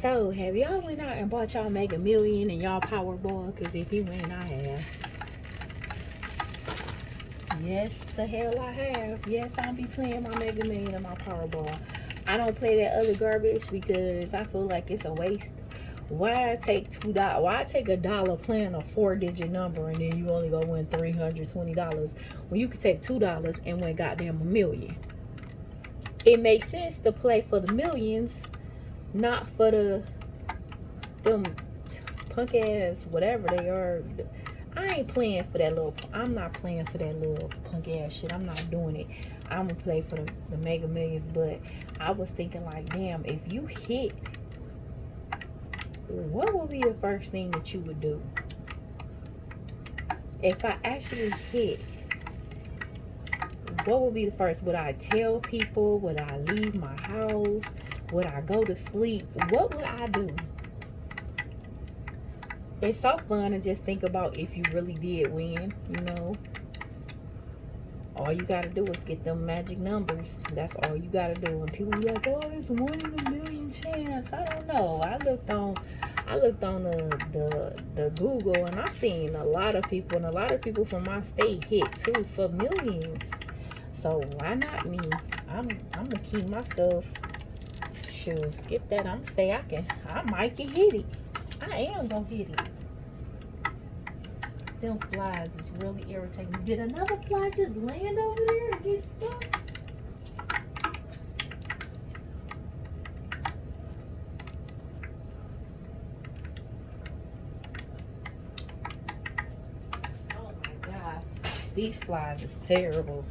So, have y'all went out and bought y'all Mega Million and y'all Powerball? Because if you ain't, I have. Yes, the hell I have. Yes, I'll be playing my Mega Million and my Powerball. I don't play that other garbage because I feel like it's a waste. Why take $2? Why take $1 playing a 4-digit number and then you only go win $320 when you could take $2 and win goddamn $1 million? It makes sense to play for the millions, not for them punk ass whatever they are. I ain't playing for that little. I'm not playing for that little punk ass shit. I'm not doing it. I'm gonna play for the Mega Millions. But I was thinking like, damn, if you hit, what would be the first thing that you would do? If I actually hit, what would be the first? Would I tell people? Would I leave my house? Would I go to sleep? What would I do? It's so fun to just think about if you really did win, you know. All you gotta do is get them magic numbers. That's all you gotta do. And people be like, oh, it's 1 in a million chance. I don't know. I looked on the Google and I seen a lot of people, and a lot of people from my state hit too for millions. So why not me? I'm gonna keep myself. Sure, skip that. I'm gonna say I might get hit it. I am gonna hit it. Them flies is really irritating. Did another fly just land over there and get stuck? Oh my God. These flies is terrible.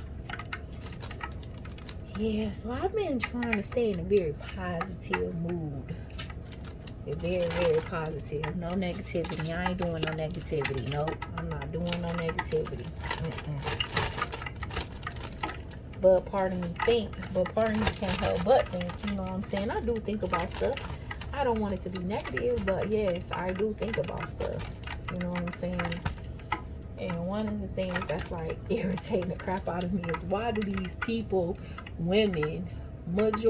Yeah, so I've been trying to stay in a very positive mood. Very, very positive. No negativity. I ain't doing no negativity. Nope. I'm not doing no negativity. But part of me can't help but think, you know what I'm saying? I do think about stuff. I don't want it to be negative, but yes, I do think about stuff. You know what I'm saying? And one of the things that's like irritating the crap out of me is why do these people, women of the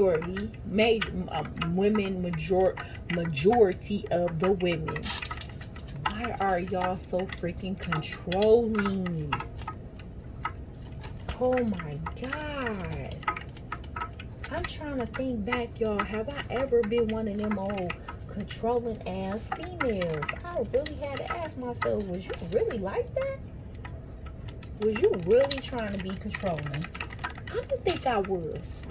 women, why are y'all so freaking controlling? Oh my God. I'm trying to think back, y'all. Have I ever been one of them old controlling ass females? I really had to ask myself, was you really like that? Was you really trying to be controlling? I don't think I was.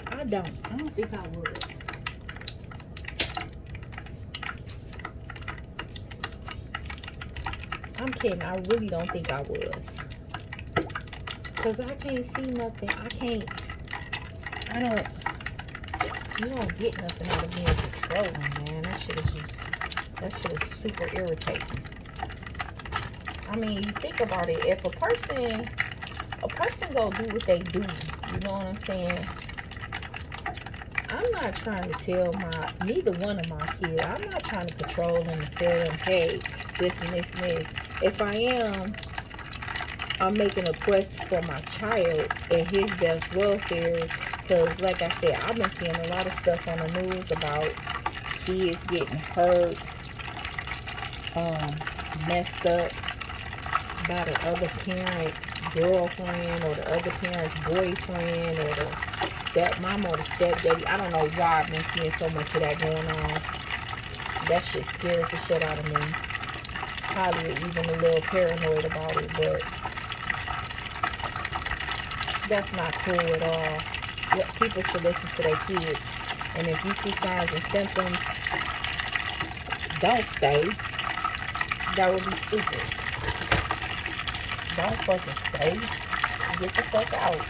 I don't think I was. I'm kidding. I really don't think I was. Because I can't see nothing. You don't get nothing out of being controlling, man. That shit is super irritating. I mean, you think about it. If a person go do what they do, you know what I'm saying? I'm not trying to tell neither one of my kids, I'm not trying to control them and tell them, hey, this and this and this. If I am, I'm making a quest for my child and his best welfare. Because, like I said, I've been seeing a lot of stuff on the news about kids getting hurt, messed up by the other parent's girlfriend or the other parent's boyfriend or the stepmama or the stepdaddy. I don't know why I've been seeing so much of that going on. That shit scares the shit out of me. Probably even a little paranoid about it, but that's not cool at all. People should listen to their kids. And if you see signs and symptoms, don't stay. That would be stupid. Don't fucking stay. Get the fuck out.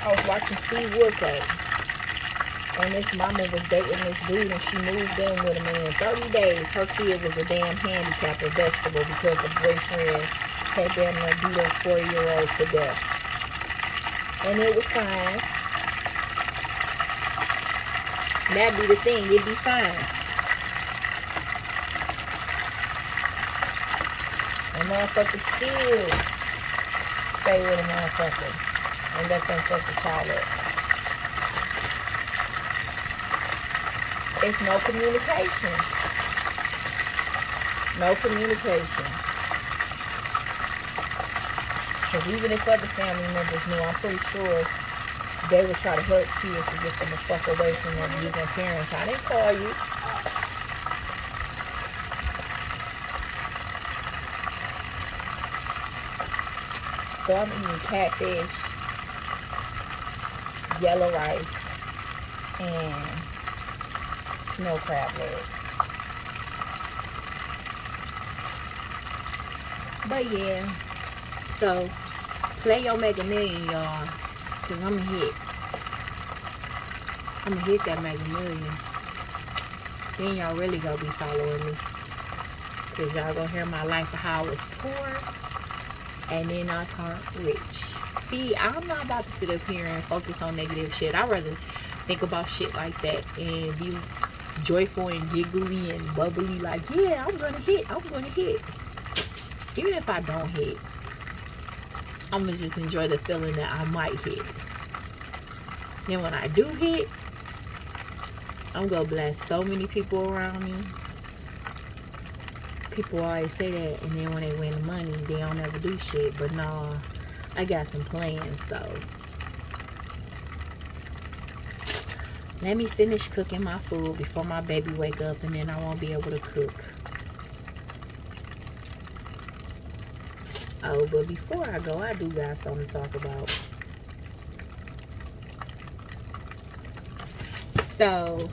I was watching Steve Woodcock, and this mama was dating this dude, and she moved in with him, and in 30 days, her kid was a damn handicapped or vegetable because the boyfriend had damn near beat her 4-year-old to death. And it was signs. That'd be the thing. It'd be signs. And motherfuckers still stay with a motherfucker and let them fuck the child up. It's no communication. No communication. Because even if other family members knew, I'm pretty sure they would try to help kids to get them the fuck away from their abusing parents. I didn't call you. So I'm eating catfish, yellow rice, and snow crab legs. But yeah, so play your Mega Million, y'all, because I'm going to hit that Mega Million. Then y'all really going to be following me, because y'all going to hear my life of how I was poor, and then I turned rich. See, I'm not about to sit up here and focus on negative shit. I'd rather think about shit like that and be joyful and giggly and bubbly, like, yeah, I'm going to hit. Even if I don't hit, I'm going to just enjoy the feeling that I might hit. Then when I do hit, I'm going to bless so many people around me. People always say that, and then when they win the money, they don't ever do shit. But no, I got some plans, so let me finish cooking my food before my baby wake up, and then I won't be able to cook. Oh, but before I go, I do got something to talk about. So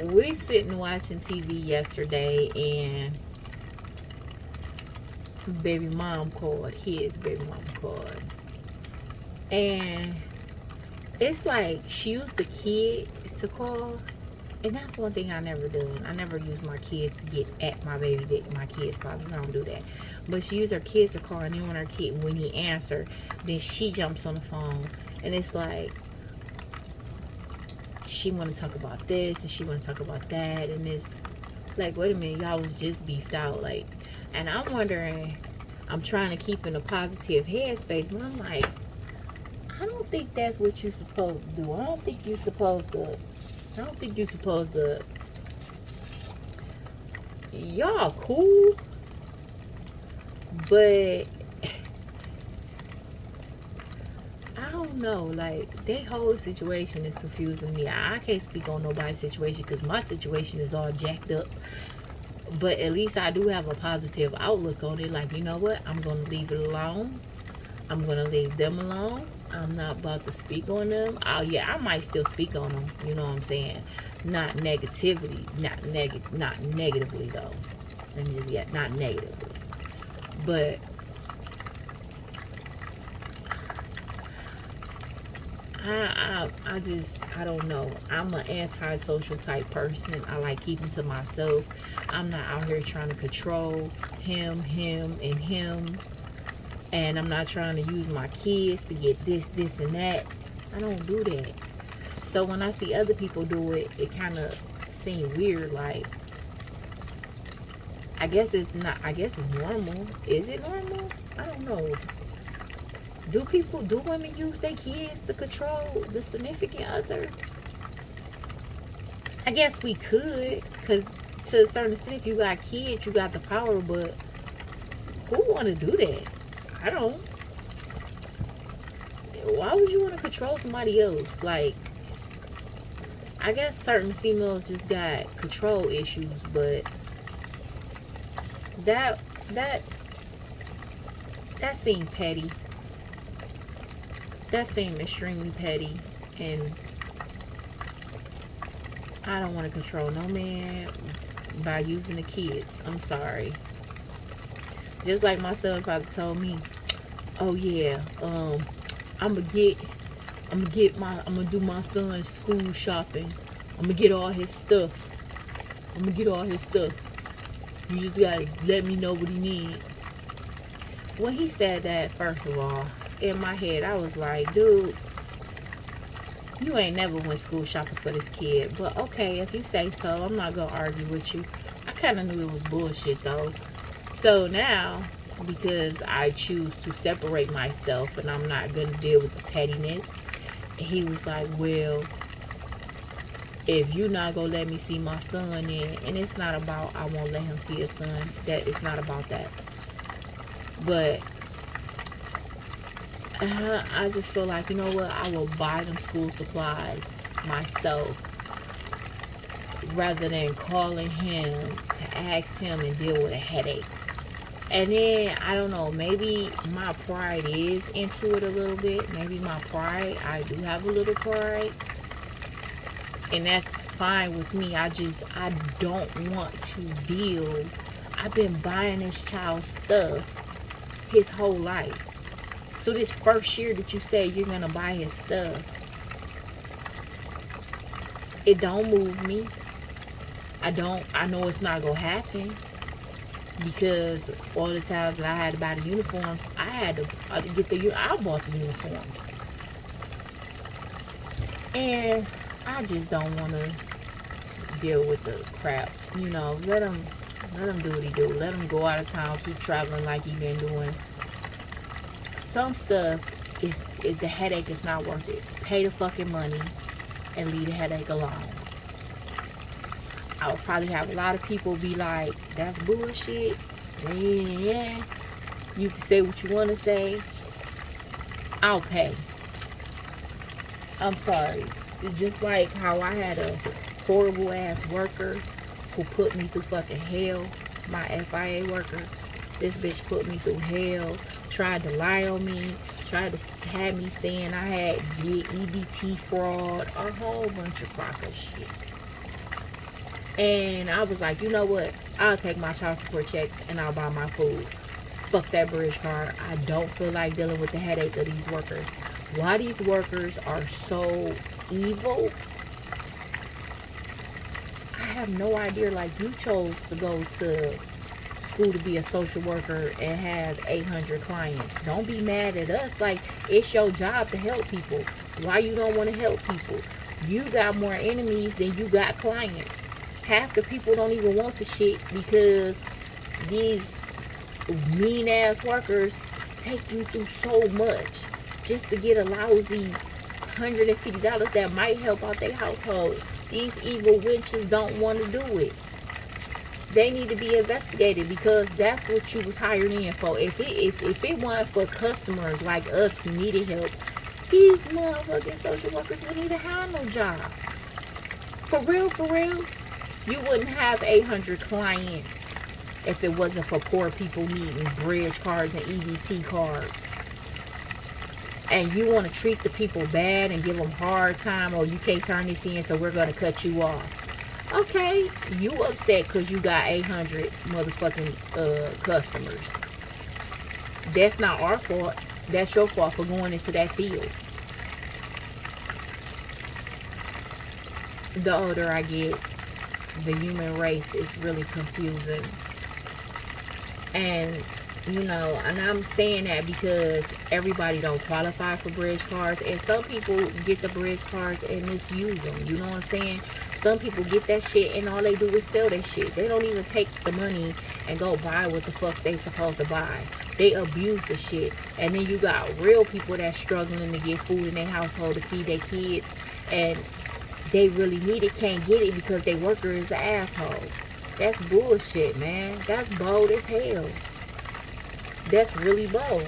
we sitting watching TV yesterday, and his baby mom called, and it's like she used the kid to call, and that's one thing I never done. I never use my kids to get at my kids' father. I don't do that. But she used her kids to call, and then when he answered, then she jumps on the phone, and it's like she want to talk about this and she want to talk about that, and it's like, wait a minute, y'all was just beefed out, like. And I'm wondering, I'm trying to keep in a positive headspace, but I'm like, I don't think that's what you're supposed to do. I don't think you're supposed to. Y'all cool, but I don't know, like, that whole situation is confusing me. I can't speak on nobody's situation because my situation is all jacked up, but at least I do have a positive outlook on it. Like, you know what, I'm gonna leave it alone. I'm gonna leave them alone. I'm not about to speak on them. Oh yeah, I might still speak on them, you know what I'm saying, not negatively, not negatively though. Let me just get, not negatively, but I don't know. I'm an antisocial type person. I like keeping to myself. I'm not out here trying to control him, and him. And I'm not trying to use my kids to get this, and that. I don't do that. So when I see other people do it, it kind of seems weird. Like, I guess it's normal. Is it normal? I don't know. Do women use their kids to control the significant other? I guess we could, because to a certain extent, if you got kids, you got the power, but who want to do that? I don't. Why would you want to control somebody else? Like, I guess certain females just got control issues, but that seemed petty. That seemed extremely petty, and I don't want to control no man by using the kids. I'm sorry. Just like my son probably told me, oh yeah, I'm gonna do my son's school shopping. I'm gonna get all his stuff. You just gotta let me know what he needs. When he said that, first of all, in my head, I was like, dude, you ain't never went school shopping for this kid. But okay, if you say so, I'm not gonna argue with you. I kind of knew it was bullshit though. So now, because I choose to separate myself and I'm not gonna deal with the pettiness, he was like, well, if you not gonna let me see my son, then, and it's not about I won't let him see his son. That it's not about that. But I just feel like, you know what? I will buy them school supplies myself rather than calling him to ask him and deal with a headache. And then, I don't know, maybe my pride is into it a little bit. Maybe my pride, I do have a little pride. And that's fine with me. I don't want to deal. I've been buying this child stuff his whole life. So this first year that you say you're going to buy his stuff, it don't move me. I know it's not going to happen. Because all the times that I had to buy the uniforms, I bought the uniforms. And I just don't want to deal with the crap. You know, let him do what he do. Let him go out of town, keep traveling like he been doing. Some stuff, the headache is not worth it. Pay the fucking money and leave the headache alone. I would probably have a lot of people be like, that's bullshit. Yeah. You can say what you want to say. I'll pay. I'm sorry. It's just like how I had a horrible ass worker who put me through fucking hell. My FIA worker. This bitch put me through hell. Tried to lie on me. Tried to have me saying I had EBT fraud. A whole bunch of crocker shit. And I was like, you know what? I'll take my child support checks and I'll buy my food. Fuck that bridge card. I don't feel like dealing with the headache of these workers. Why these workers are so evil, I have no idea. Like, you chose to go to school to be a social worker and have 800 clients. Don't be mad at us. Like, it's your job to help people. Why you don't want to help people? You got more enemies than you got clients. Half the people don't even want the shit because these mean ass workers take you through so much just to get a lousy $150 that might help out their household. These evil witches don't want to do it. They need to be investigated because that's what you was hired in for. If it wasn't for customers like us who needed help, these motherfucking social workers wouldn't even have no job. For real, you wouldn't have 800 clients if it wasn't for poor people needing bridge cards and EBT cards. And you want to treat the people bad and give them hard time, or you can't turn this in, so we're going to cut you off. Okay, you upset because you got 800 motherfucking customers. That's not our fault. That's your fault for going into that field. The older I get, the human race is really confusing. And you know, and I'm saying that because everybody don't qualify for bridge cards, and some people get the bridge cards and misuse them. You know what I'm saying? Some people get that shit and all they do is sell that shit. They don't even take the money and go buy what the fuck they supposed to buy. They abuse the shit. And then you got real people that's struggling to get food in their household to feed their kids, and they really need it, can't get it because their worker is an asshole. That's bullshit, man. That's bold as hell. That's really bold.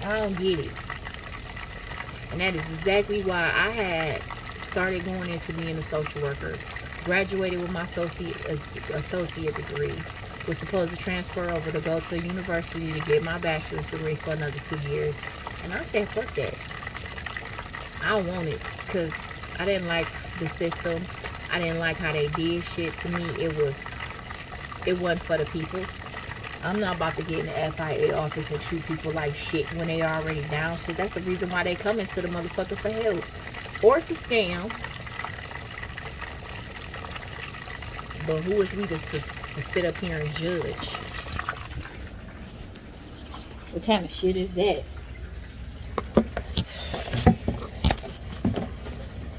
I don't get it. And that is exactly why I had started going into being a social worker. Graduated with my associate degree. Was supposed to transfer over to go to a university to get my bachelor's degree for another 2 years. And I said, fuck that. I don't want it because I didn't like the system. I didn't like how they did shit to me. It wasn't for the people. I'm not about to get in the FIA office and treat people like shit when they already down shit. That's the reason why they come into the motherfucker for help. Or to scam. But who is we to sit up here and judge? What kind of shit is that?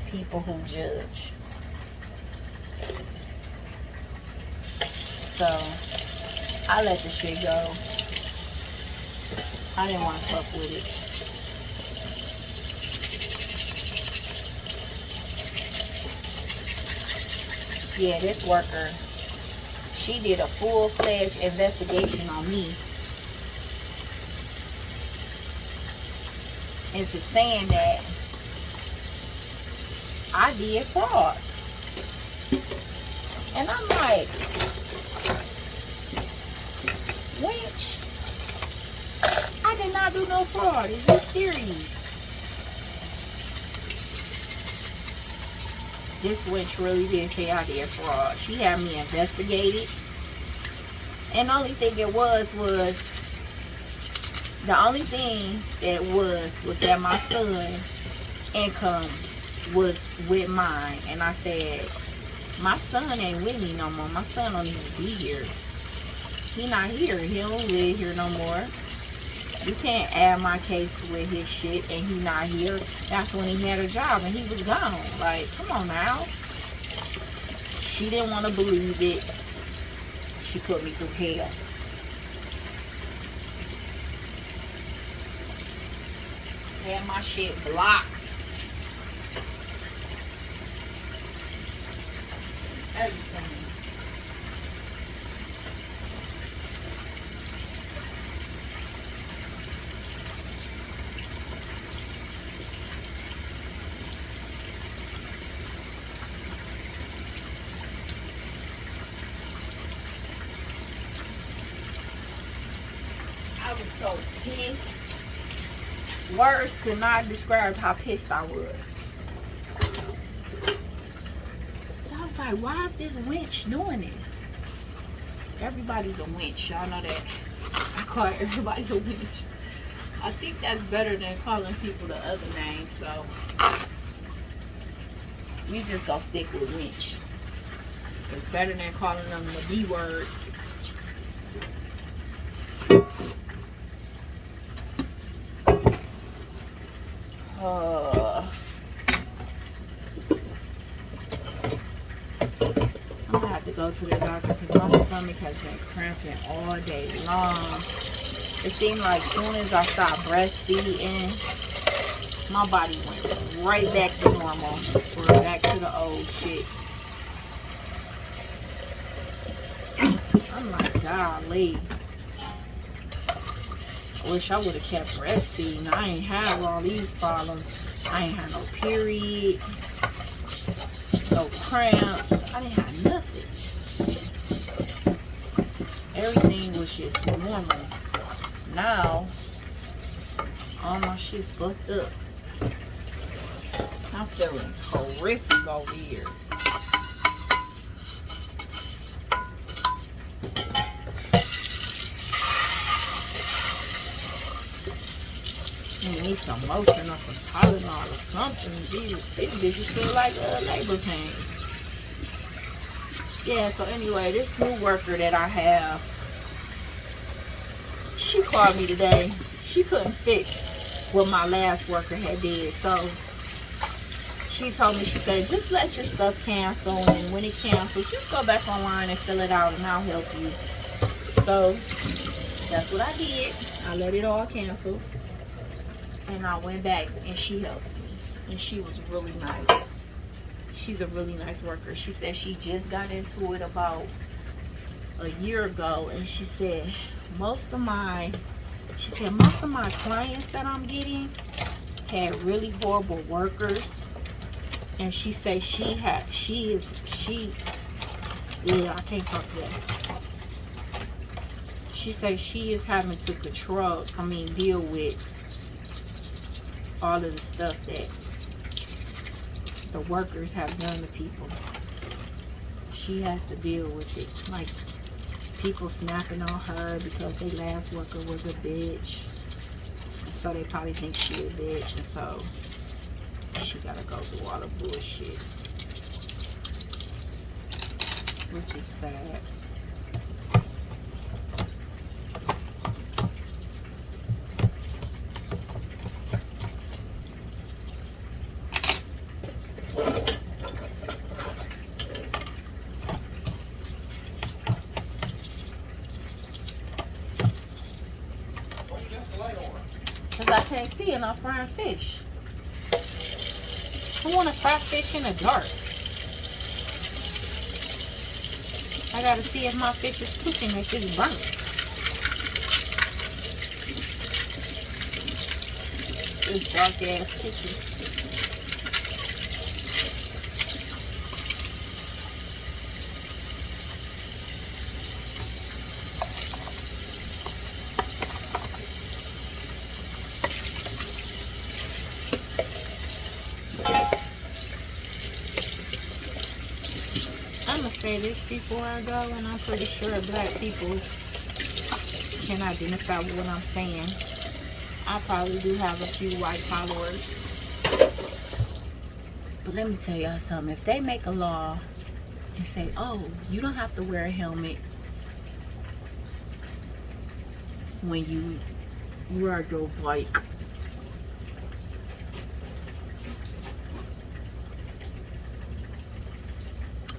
People who judge. So I let the shit go. I didn't want to fuck with it. Yeah, this worker, she did a full-fledged investigation on me into saying that I did fraud. And I'm like, wench, I did not do no fraud. Is you serious? This witch really did say I did fraud. She had me investigated. And the only thing it was the only thing that was that my son's income was with mine. And I said, my son ain't with me no more. My son don't even be here. He not here. He don't live here no more. You can't add my case with his shit and he not here. That's when he had a job and he was gone. Like, come on now. She didn't want to believe it. She put me through hell. Had my shit blocked. Everything. I was so pissed. Words could not describe how pissed I was. So I was like, why is this wench doing this? Everybody's a wench. Y'all know that. I call everybody a wench. I think that's better than calling people the other name. So we just gonna stick with wench. It's better than calling them the B word. I'm gonna have to go to the doctor because my stomach has been cramping all day long. It seemed like as soon as I stopped breastfeeding, my body went right back to normal. Or back to the old shit. I'm like, golly. I wish I would have kept breastfeeding. I ain't have all these problems. I ain't had no period, no cramps. I didn't have nothing. Everything was just normal. Now, all my shit fucked up. I'm feeling horrific over here. Need some motion or some Tylenol or something. These bitches feel like labor pains. Yeah, so anyway, this new worker that I have, she called me today. She couldn't fix what my last worker had did. So she told me, she said, just let your stuff cancel, and when it cancels, just go back online and fill it out and I'll help you. So that's what I did. I let it all cancel. And I went back and she helped me. And she was really nice. She's a really nice worker. She said she just got into it about a year ago. And she said most of my clients that I'm getting had really horrible workers. And she said I can't talk to that. She said she is having to deal with all of the stuff that the workers have done to people. She has to deal with it. Like people snapping on her because their last worker was a bitch. And so they probably think she a bitch. And so she gotta go through all the bullshit. Which is sad. I can't see and I'm frying fish. I want to fry fish in the dark. I gotta see if my fish is cooking, if it's burnt. This dark ass kitchen. I'm gonna say this before I go, and I'm pretty sure black people can identify with what I'm saying. I probably do have a few white followers. But let me tell y'all something. If they make a law and say, oh, you don't have to wear a helmet when you ride your bike.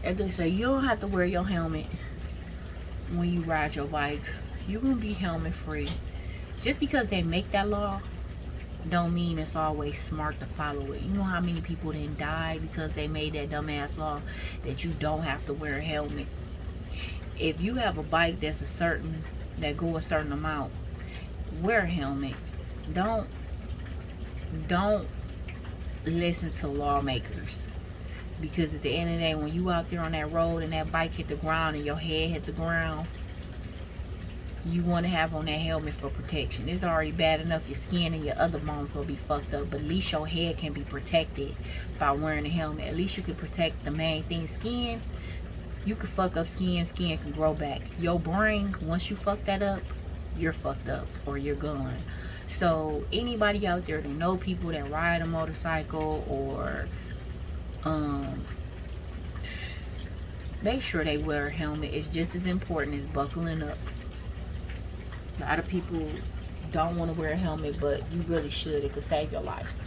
If they say you don't have to wear your helmet when you ride your bike, you're gonna be helmet free. Just because they make that law don't mean it's always smart to follow it. You know how many people didn't die because they made that dumbass law that you don't have to wear a helmet. If you have a bike that go a certain amount, wear a helmet. Don't listen to lawmakers. Because at the end of the day, when you out there on that road and that bike hit the ground and your head hit the ground, you want to have on that helmet for protection. It's already bad enough your skin and your other bones gonna be fucked up, but at least your head can be protected by wearing a helmet. At least you can protect the main thing, skin. You can fuck up skin can grow back. Your brain, once you fuck that up, you're fucked up or you're gone. So anybody out there that know people that ride a motorcycle or make sure they wear a helmet. It's just as important as buckling up. A lot of people don't want to wear a helmet, but you really should. It could save your life.